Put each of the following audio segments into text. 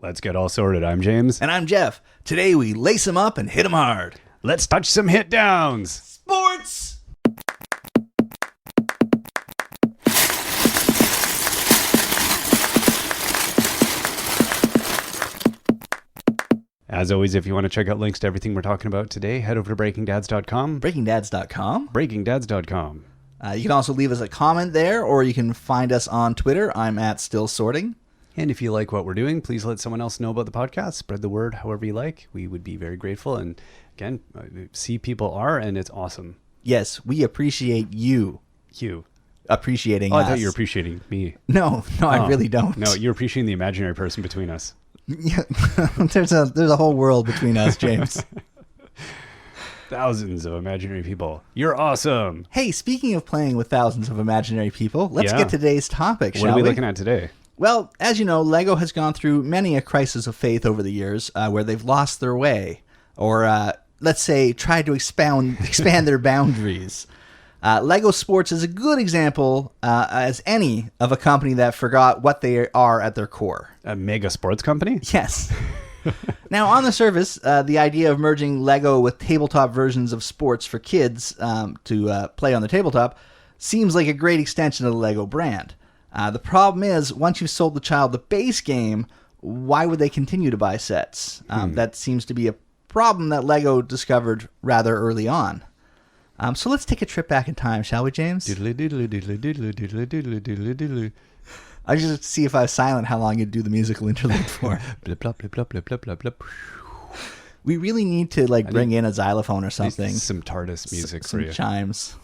Let's get all sorted. I'm James. And I'm Jeff. Today we lace them up and hit them hard. Let's touch some hit downs. Sports! As always, if you want to check out links to everything we're talking about today, head over to breakingdads.com. Breakingdads.com. Breakingdads.com. You can also leave us a comment there, or you can find us on Twitter. I'm at Still Sorting. And if you like what we're doing, please let someone else know about the podcast. Spread the word however you like. We would be very grateful. And again, see people are, and it's awesome. Yes, we appreciate you. You. Appreciating us. us. I thought you were appreciating me. No, I really don't. No, you're appreciating the imaginary person between us. Yeah, there's a whole world between us, James. Thousands of imaginary people. You're awesome. Hey, speaking of playing with thousands of imaginary people, let's get to today's topic, shall we? What are we looking at today? Well, as you know, LEGO has gone through many a crisis of faith over the years where they've lost their way or, let's say, tried to expand their boundaries. LEGO Sports is a good example, as any, of a company that forgot what they are at their core. A mega sports company? Yes. Now, on the surface, the idea of merging LEGO with tabletop versions of sports for kids to play on the tabletop seems like a great extension of the LEGO brand. The problem is, once you've sold the child the base game, why would they continue to buy sets? That seems to be a problem that LEGO discovered rather early on. So let's take a trip back in time, shall we, James? I just see if I was silent how long you'd do the musical interlude for. Blip, blop, blip, blop, blip, blop, blop, blop. We really need to bring in a xylophone or something. Some TARDIS music for you. Some chimes.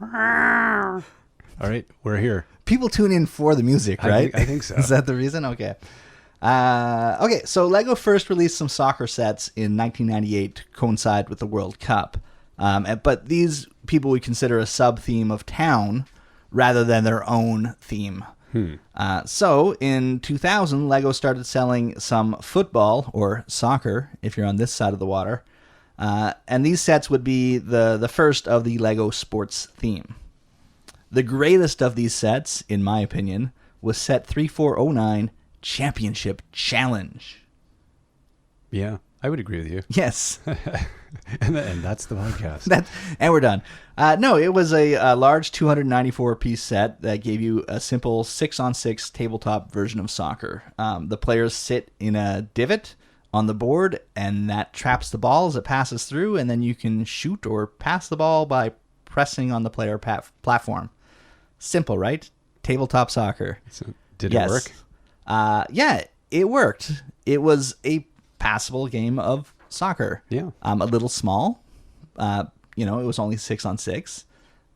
All right, we're here. People tune in for the music, right? I think so. Is that the reason? Okay. So LEGO first released some soccer sets in 1998 to coincide with the World Cup. But these people would consider a sub-theme of town rather than their own theme. So in 2000, LEGO started selling some football, or soccer, if you're on this side of the water. And these sets would be the first of the LEGO sports theme. The greatest of these sets, in my opinion, was set 3409 Championship Challenge. Yeah, I would agree with you. Yes. and that's the podcast. And we're done. No, it was a large 294-piece set that gave you a simple 6-on-6 tabletop version of soccer. The players sit in a divot on the board, and that traps the ball as it passes through, and then you can shoot or pass the ball by pressing on the player platform. Simple, right? Tabletop soccer. So, did it work? Yeah, it worked. It was a passable game of soccer. Yeah. A little small. It was only 6-on-6,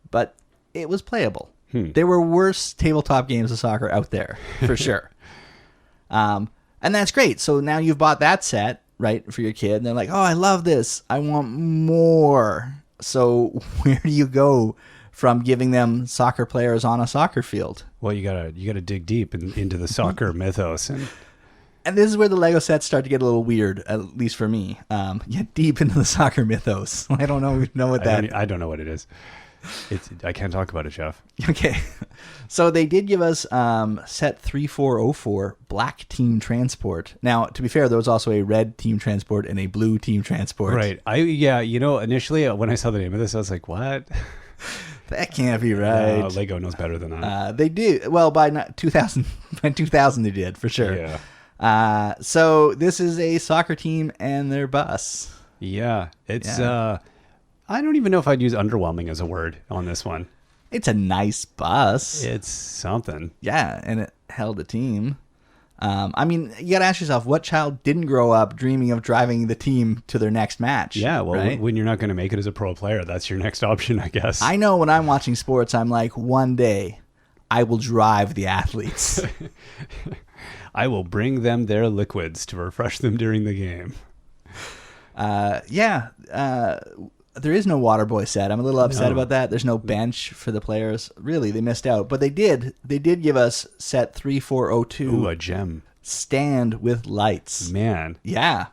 but it was playable. There were worse tabletop games of soccer out there, for sure. And that's great. So now you've bought that set, right, for your kid, and they're like, oh, I love this. I want more. So where do you go from giving them soccer players on a soccer field? Well, you gotta dig deep into the soccer mythos. And this is where the LEGO sets start to get a little weird, at least for me. Deep into the soccer mythos. I don't know what that. I don't know what it is. I can't talk about it, Jeff. Okay, so they did give us set 3404 Black Team Transport. Now, to be fair, there was also a red Team Transport and a blue Team Transport. Right. Initially when I saw the name of this, I was like, what? That can't be right. LEGO knows better than that. They do. Well, by 2000 they did, for sure. Yeah. So this is a soccer team and their bus. Yeah. It's I don't even know if I'd use underwhelming as a word on this one. It's a nice bus. It's something. Yeah, and it held a team. You got to ask yourself, what child didn't grow up dreaming of driving the team to their next match? Yeah, well, right? When you're not going to make it as a pro player, that's your next option, I guess. I know when I'm watching sports, I'm like, one day I will drive the athletes. I will bring them their liquids to refresh them during the game. There is no water boy set. I'm a little upset about that. There's no bench for the players. Really, they missed out. But they did give us set 3402. Ooh, a gem. Stand with lights. Man. Yeah.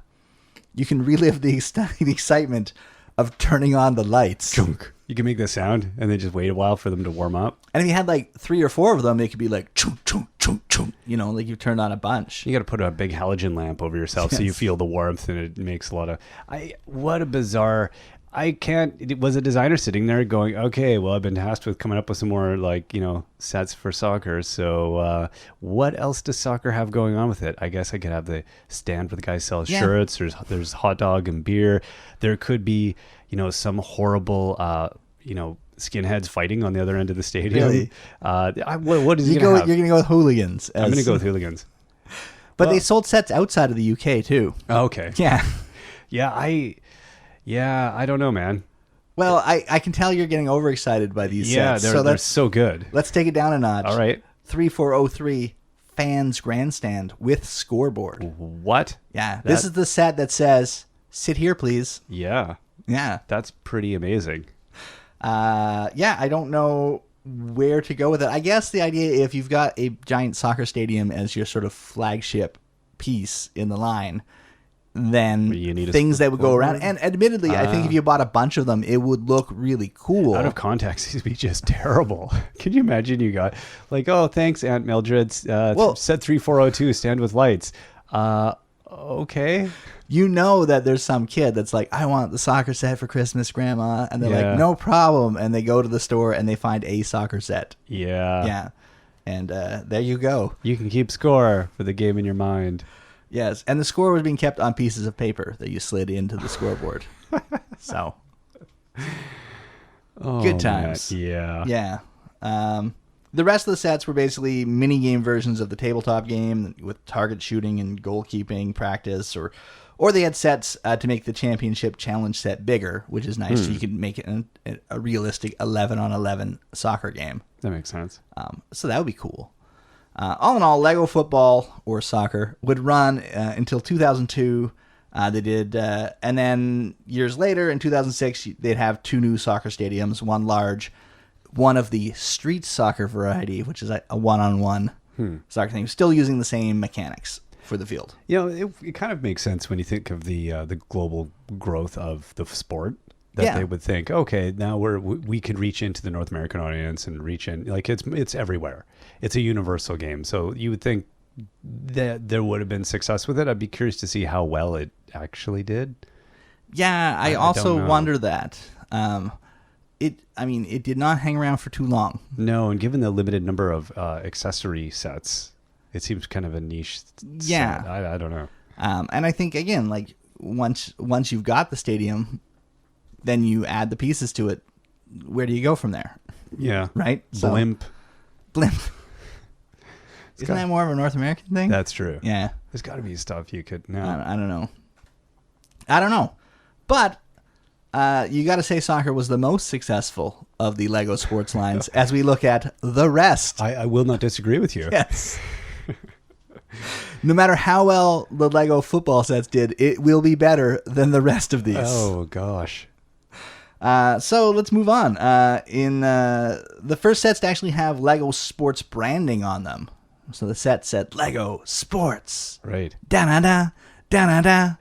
You can relive the excitement of turning on the lights. Chunk. You can make the sound and then just wait a while for them to warm up. And if you had like 3 or 4 of them, it could be like chunk, chunk, chunk, chunk. You know, like you turned on a bunch. You got to put a big halogen lamp over yourself so you feel the warmth, and it makes a lot of. What a bizarre. I can't. It was a designer sitting there going, okay, well, I've been tasked with coming up with some more sets for soccer. So what else does soccer have going on with it? I guess I could have the stand where the guys sell shirts. There's hot dog and beer. There could be some horrible skinheads fighting on the other end of the stadium. Really? What is You're going to go with hooligans. I'm going to go with hooligans. But they sold sets outside of the UK too. Oh, okay. Yeah. I don't know, man. Well, I can tell you're getting overexcited by these sets. Yeah, they're so good. Let's take it down a notch. All right. 3403 Fans Grandstand with scoreboard. What? Yeah. This is the set that says, sit here, please. Yeah. Yeah. That's pretty amazing. I don't know where to go with it. I guess the idea, if you've got a giant soccer stadium as your sort of flagship piece in the line, then you need things that would go around. And admittedly, I think if you bought a bunch of them, it would look really cool. Out of context, these would be just terrible. Can you imagine you got like, oh, thanks, Aunt Mildred. Set 3402, stand with lights. Okay. You know that there's some kid that's like, I want the soccer set for Christmas, Grandma. And they're like, no problem. And they go to the store and they find a soccer set. Yeah. Yeah. And there you go. You can keep score for the game in your mind. Yes. And the score was being kept on pieces of paper that you slid into the scoreboard. So. Good times. Man. Yeah. Yeah. The rest of the sets were basically mini game versions of the tabletop game with target shooting and goalkeeping practice, or they had sets to make the championship challenge set bigger, which is nice. So you can make it a realistic 11-on-11 soccer game. That makes sense. So that would be cool. All in all, Lego football or soccer would run until 2002. They did, and then years later, in 2006, they'd have 2 new soccer stadiums, one large, one of the street soccer variety, which is a one-on-one soccer thing, still using the same mechanics for the field. It kind of makes sense when you think of the global growth of the sport. That they would think, okay, now we could reach into the North American audience and reach in, like it's everywhere. It's a universal game, so you would think that there would have been success with it. I'd be curious to see how well it actually did. Yeah, I also wonder that. It did not hang around for too long. No, and given the limited number of accessory sets, it seems kind of a niche set. I don't know. And I think, again, like once you've got the stadium, then you add the pieces to it. Where do you go from there? Yeah. Right? Blimp. Isn't that more of a North American thing? That's true. Yeah. There's got to be stuff you could... No. I don't know. But you got to say soccer was the most successful of the Lego sports lines as we look at the rest. I will not disagree with you. Yes. No matter how well the Lego football sets did, it will be better than the rest of these. Oh, gosh. So let's move on. The first sets to actually have Lego sports branding on them. So the set said Lego Sports. Right. Da-da-da, da-da-da.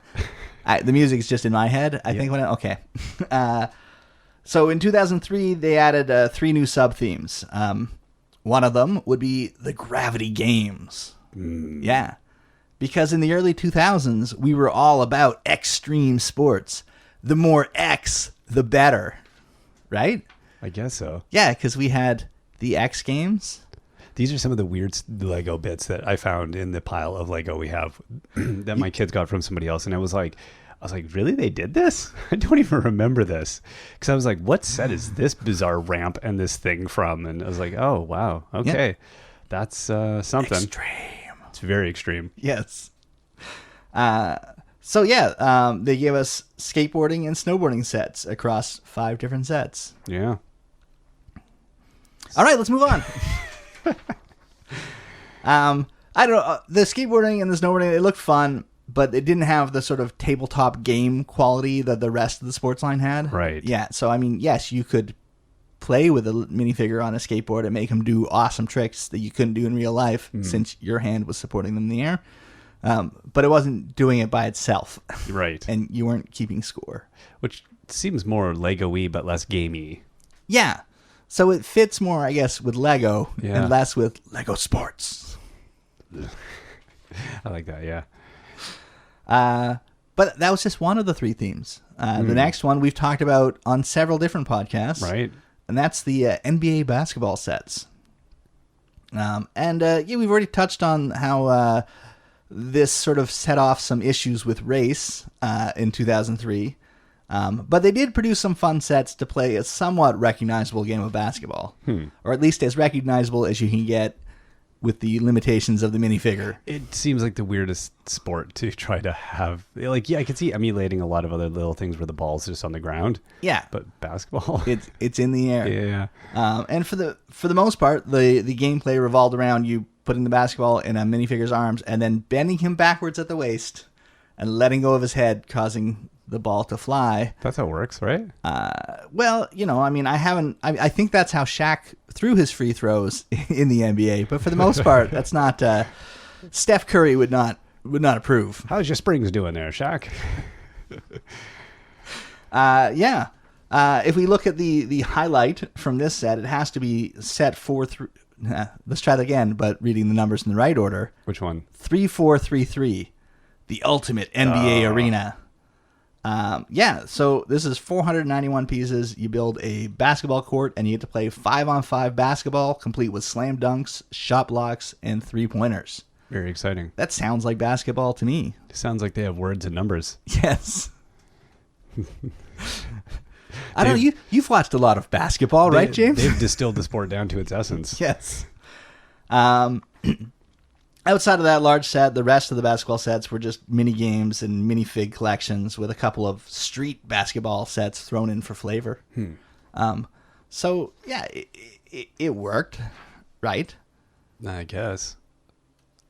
The music's just in my head, I think. Okay. So in 2003, they added 3 new sub-themes. One of them would be the Gravity Games. Yeah. Because in the early 2000s, we were all about extreme sports. The more X, the better. Right? I guess so. Yeah, because we had the X Games. These are some of the weird Lego bits that I found in the pile of Lego we have that my kids got from somebody else. And I was like, really? They did this? I don't even remember this. Because I was like, what set is this bizarre ramp and this thing from? And I was like, oh, wow. Okay. Yep. That's something. Extreme. It's very extreme. Yes. So, they gave us skateboarding and snowboarding sets across 5 different sets. Yeah. All right, let's move on. I don't know. The skateboarding and the snowboarding, they looked fun, but it didn't have the sort of tabletop game quality that the rest of the sports line had. Right. Yeah. So, I mean, yes, you could play with a minifigure on a skateboard and make him do awesome tricks that you couldn't do in real life since your hand was supporting them in the air. But it wasn't doing it by itself. Right. And you weren't keeping score. Which seems more Lego-y but less gamey. Yeah. So it fits more, I guess, with Lego Yeah. and less with Lego Sports. I like that, yeah. But that was just one of the 3 themes. The next one we've talked about on several different podcasts. Right. And that's the NBA basketball sets. We've already touched on how this sort of set off some issues with race in 2003. But they did produce some fun sets to play a somewhat recognizable game of basketball. Or at least as recognizable as you can get with the limitations of the minifigure. It seems like the weirdest sport to try to have. Like, yeah, I could see emulating a lot of other little things where the ball's just on the ground. Yeah. But basketball? It's in the air. Yeah. And for the most part, the gameplay revolved around you putting the basketball in a minifigure's arms and then bending him backwards at the waist and letting go of his head, causing the ball to fly. That's how it works, right? Well, I mean, I think that's how Shaq threw his free throws in the NBA, but for the most part, that's not, Steph Curry would not approve. How's your springs doing there, Shaq? Yeah. If we look at the highlight from this set, it has to be set 4 through. Let's try that again, but reading the numbers in the right order. Which one? 3-4-3-3, the ultimate NBA arena. So this is 491 pieces. You build a basketball court, and you get to play 5-on-5 basketball, complete with slam dunks, shot blocks, and 3-pointers. Very exciting. That sounds like basketball to me. It sounds like they have words and numbers. Yes. I don't know. You've watched a lot of basketball, right, James? They've distilled the sport down to its essence. Yes. Outside of that large set, the rest of the basketball sets were just mini games and minifig collections with a couple of street basketball sets thrown in for flavor. So yeah, it worked, right? I guess.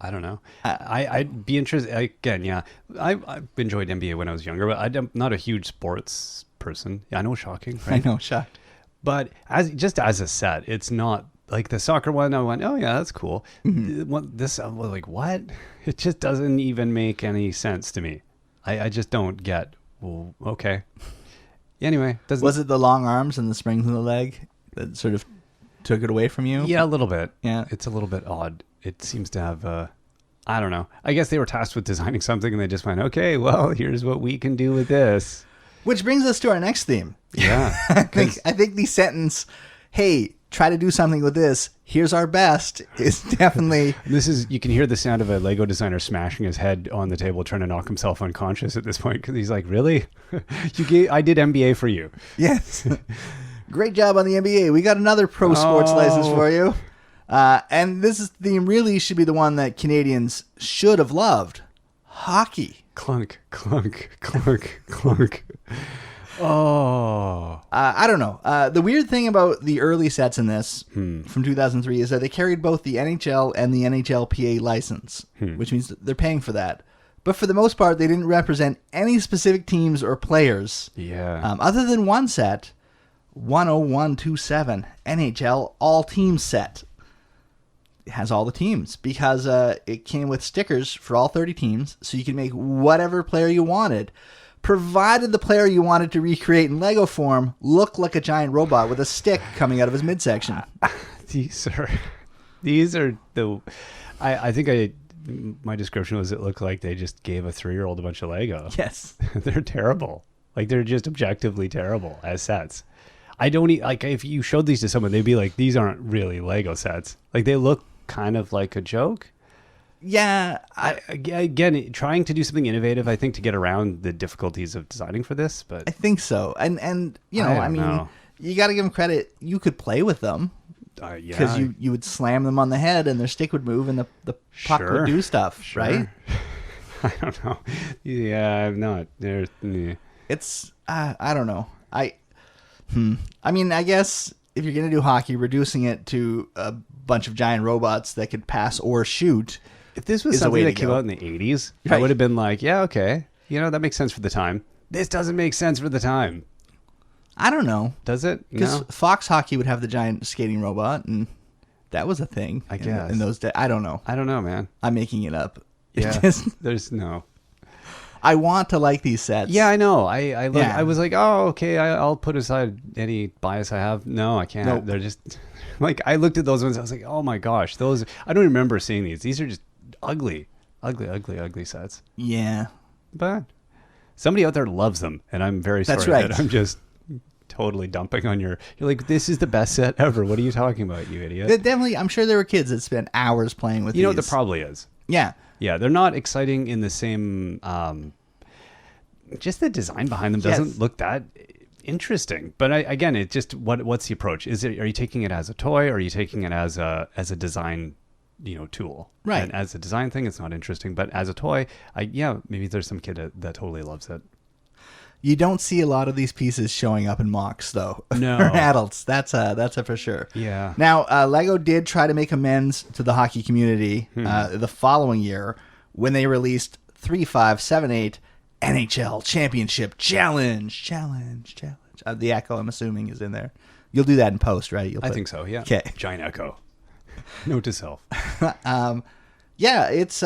I don't know. I'd be interested again. Yeah, I enjoyed NBA when I was younger, but I'm not a huge sports person. Yeah, I know, shocking. Right? I know, shocked. But as a set, it's not like the soccer one. I went, oh yeah, that's cool. This I was like, what? It just doesn't even make any sense to me. I just don't get. Well, okay. Anyway, was it the long arms and the springs in the leg that sort of took it away from you? Yeah, a little bit. Yeah, it's a little bit odd. It seems to have. I don't know. I guess they were tasked with designing something, and they just went, okay, well, here's what we can do with this. Which brings us to our next theme. Yeah. I think the sentence, hey, try to do something with this, here's our best, is definitely... You can hear the sound of a Lego designer smashing his head on the table, trying to knock himself unconscious at this point, because he's like, really? I did MBA for you. Yes. Great job on the MBA. We got another pro sports license for you. And this theme really should be the one that Canadians should have loved. Hockey. Clunk, clunk, clunk, clunk. Oh. I don't know. The weird thing about the early sets in this from 2003 is that they carried both the NHL and the NHLPA license, which means they're paying for that. But for the most part, they didn't represent any specific teams or players. Yeah. Other than one set, 10127 NHL all-team set. It has all the teams because it came with stickers for all 30 teams, so you can make whatever player you wanted, provided the player you wanted to recreate in Lego form looked like a giant robot with a stick coming out of his midsection. These are the... I think my description was it looked like they just gave a 3-year-old a bunch of Lego. Yes. They're terrible. Like, they're just objectively terrible as sets. I don't... Like, if you showed these to someone, they'd be like, these aren't really Lego sets. Like, they look kind of like a joke. Yeah. Again, trying to do something innovative, I think, to get around the difficulties of designing for this. But I think so. And you know, I mean, you got to give them credit. You could play with them. Because you would slam them on the head and their stick would move and the puck would do stuff, right? I don't know. Yeah, I'm not. It's, I don't know. I mean, I guess if you're going to do hockey, reducing it to a bunch of giant robots that could pass or shoot. If this was something that came out in the 80s, I would have been like, yeah, okay. You know, that makes sense for the time. This doesn't make sense for the time. I don't know. Does it? Because Fox Hockey would have the giant skating robot, and that was a thing. I guess. In those days. I don't know. I don't know, man. I'm making it up. Yeah. There's no. I want to like these sets. Yeah, I know. I was like, oh, okay, I'll put aside any bias I have. No, I can't. Nope. They're just like, I looked at those ones. I was like, oh my gosh, those. I don't remember seeing these. These are just ugly sets. Yeah. But somebody out there loves them, and I'm very sorry That's right. that I'm just totally dumping on you're like, this is the best set ever. What are you talking about, you idiot? Definitely, I'm sure there were kids that spent hours playing with these. You know what, there probably is. Yeah. Yeah, they're not exciting in the same. Just the design behind them doesn't look that interesting. But again, it just what's the approach? Are you taking it as a toy, or are you taking it as a design, tool? Right. And as a design thing, it's not interesting. But as a toy, maybe there's some kid that totally loves it. You don't see a lot of these pieces showing up in mocks, though. No. For adults, that's a for sure. Yeah. Now, Lego did try to make amends to the hockey community the following year when they released 3, 5, 7, 8 NHL Championship Challenge. The echo, I'm assuming, is in there. You'll do that in post, right? I think so, yeah. Okay. Giant echo. Note to self. Yeah, it's...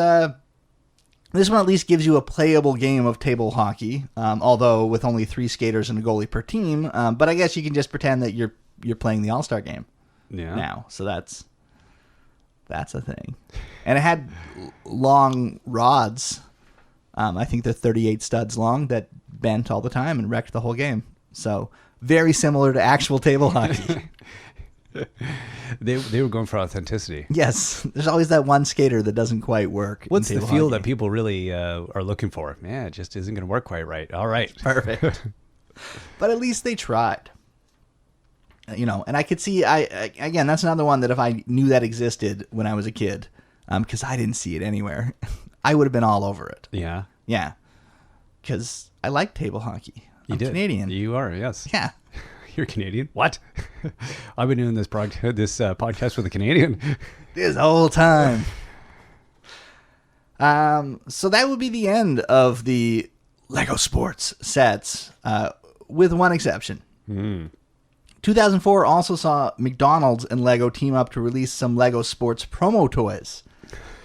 This one at least gives you a playable game of table hockey, although with only 3 skaters and a goalie per team. But I guess you can just pretend that you're playing the All-Star game now. So that's a thing. And it had long rods. I think they're 38 studs long that bent all the time and wrecked the whole game. So very similar to actual table hockey. They were going for authenticity. Yes, there's always that one skater that doesn't quite work. What's the feel that people really are looking for? Yeah, it just isn't going to work quite right. All right. Perfect. But at least they tried. And I could see, again, that's another one that if I knew that existed when I was a kid, because I didn't see it anywhere, I would have been all over it. Yeah. Yeah. Because I like table hockey. I'm Canadian. You are, yes. Yeah. You're Canadian? What? I've been doing this podcast with a Canadian this whole time. So that would be the end of the Lego Sports sets, with one exception. 2004 also saw McDonald's and Lego team up to release some Lego Sports promo toys.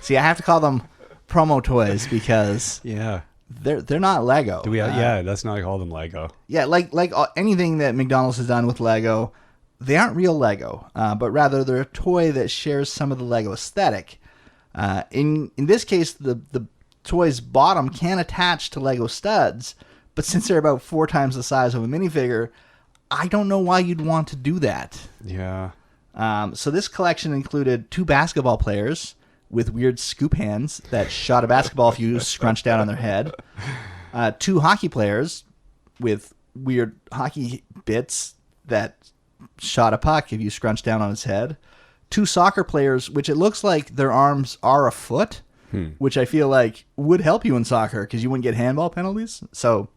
See, I have to call them promo toys because they're not Lego. Let's not call them Lego. Yeah, like anything that McDonald's has done with Lego, they aren't real Lego, but rather they're a toy that shares some of the Lego aesthetic. In this case, the toy's bottom can attach to Lego studs, but since they're about 4 times the size of a minifigure, I don't know why you'd want to do that. Yeah. So this collection included 2 basketball players with weird scoop hands that shot a basketball if you scrunched down on their head. 2 hockey players with weird hockey bits that shot a puck if you scrunched down on his head. 2 soccer players, which it looks like their arms are a foot, which I feel like would help you in soccer because you wouldn't get handball penalties. So,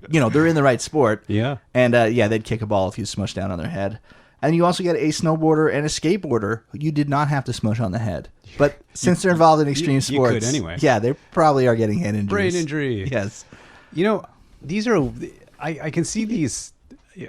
they're in the right sport. Yeah. And they'd kick a ball if you smushed down on their head. And you also get a snowboarder and a skateboarder who you did not have to smush on the head. But since they're involved in extreme sports, you could anyway. Yeah, they probably are getting head injuries. Brain injury. Yes. These are, I can see these.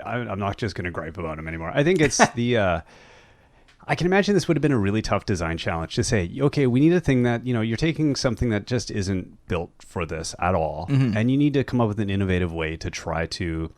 I'm not just going to gripe about them anymore. I think it's I can imagine this would have been a really tough design challenge to say, okay, we need a thing that, you're taking something that just isn't built for this at all. Mm-hmm. And you need to come up with an innovative way to try to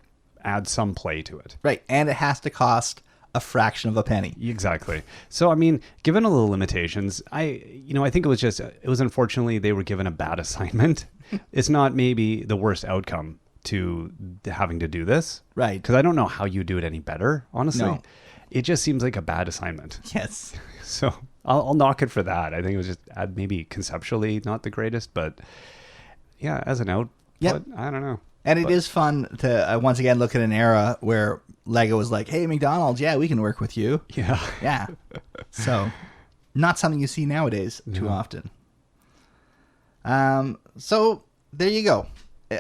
add some play to it. Right. And it has to cost a fraction of a penny. Exactly. So, given all the limitations, I think it was unfortunately they were given a bad assignment. It's not maybe the worst outcome to having to do this. Right. Because I don't know how you do it any better, honestly. No. It just seems like a bad assignment. Yes. So I'll knock it for that. I think it was just maybe conceptually not the greatest, but yeah, as an output, I don't know. And it is fun to, once again, look at an era where Lego was like, hey, McDonald's, yeah, we can work with you. Yeah. Yeah. So, not something you see nowadays too often. So, there you go.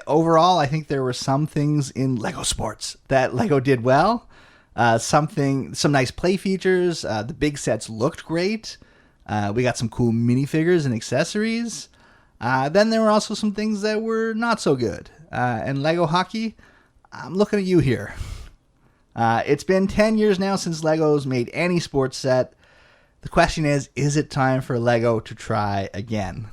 Overall, I think there were some things in Lego Sports that Lego did well. Some nice play features. The big sets looked great. We got some cool minifigures and accessories. Then there were also some things that were not so good. And Lego Hockey, I'm looking at you here. It's been 10 years now since Lego's made any sports set. The question is it time for Lego to try again?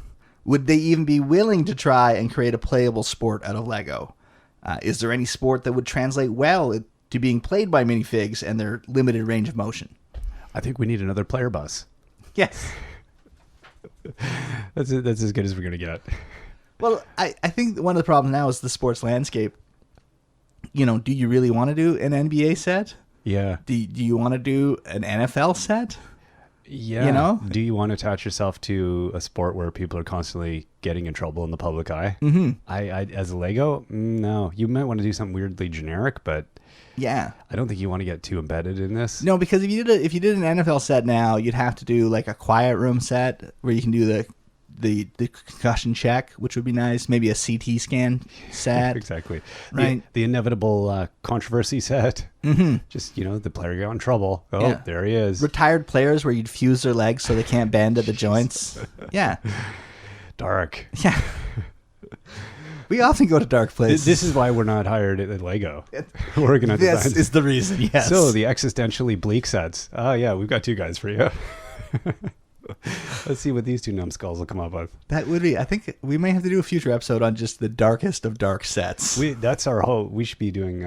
Would they even be willing to try and create a playable sport out of Lego? Is there any sport that would translate well to being played by minifigs and their limited range of motion? I think we need another player bus. Yes. That's as good as we're going to get. Well, I think one of the problems now is the sports landscape. You know, do you really want to do an NBA set? Yeah. Do you want to do an NFL set? Yeah. You know? Do you want to attach yourself to a sport where people are constantly getting in trouble in the public eye? Mm-hmm. I as a Lego, no. You might want to do something weirdly generic, but Yeah. I don't think you want to get too embedded in this. No, because if you did an NFL set now, you'd have to do like a quiet room set where you can do the concussion check, which would be nice. Maybe a CT scan set. Exactly. Right. The inevitable controversy set. Mm-hmm. Just, the player got in trouble. Oh, Yeah. there he is. Retired players where you'd fuse their legs so they can't bend at the joints. Yeah. Dark. Yeah. We often go to dark places. This is why we're not hired at Lego. We're going to This design. is the reason, yes. So the existentially bleak sets. Oh, yeah, we've got 2 guys for you. Let's see what these 2 numbskulls will come up with. That would be, I think we may have to do a future episode on just the darkest of dark sets. That's our whole, we should be doing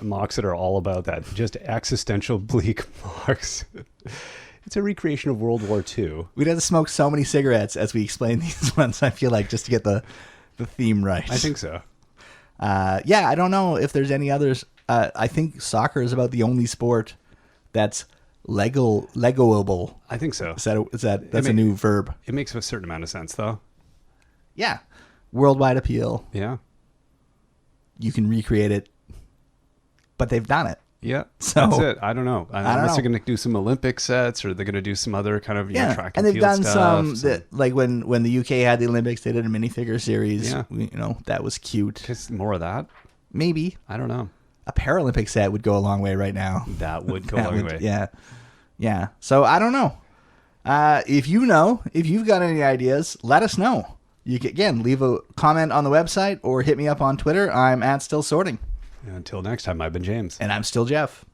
mocks that are all about that. Just existential bleak mocks. It's a recreation of World War II. We'd have to smoke so many cigarettes as we explain these ones, I feel like, just to get the theme right. I think so. Yeah, I don't know if there's any others. I think soccer is about the only sport that's Legoable. I think so. That's a new verb. It makes a certain amount of sense, though. Yeah. Worldwide appeal. Yeah. You can recreate it. But they've done it. Yeah. So, that's it. I don't know. Unless know. they're going to do some Olympic sets or they're going to do some other kind of track and they've field done stuff. that, like when the UK had the Olympics, they did a minifigure series. Yeah. That was cute. Just more of that. Maybe I don't know. a Paralympic set would go a long way right now. That would go a long way. Yeah. Yeah. So I don't know. If you've got any ideas, let us know. You can, again, leave a comment on the website or hit me up on Twitter. I'm @StillSorting. Until next time, I've been James. And I'm still Jeff.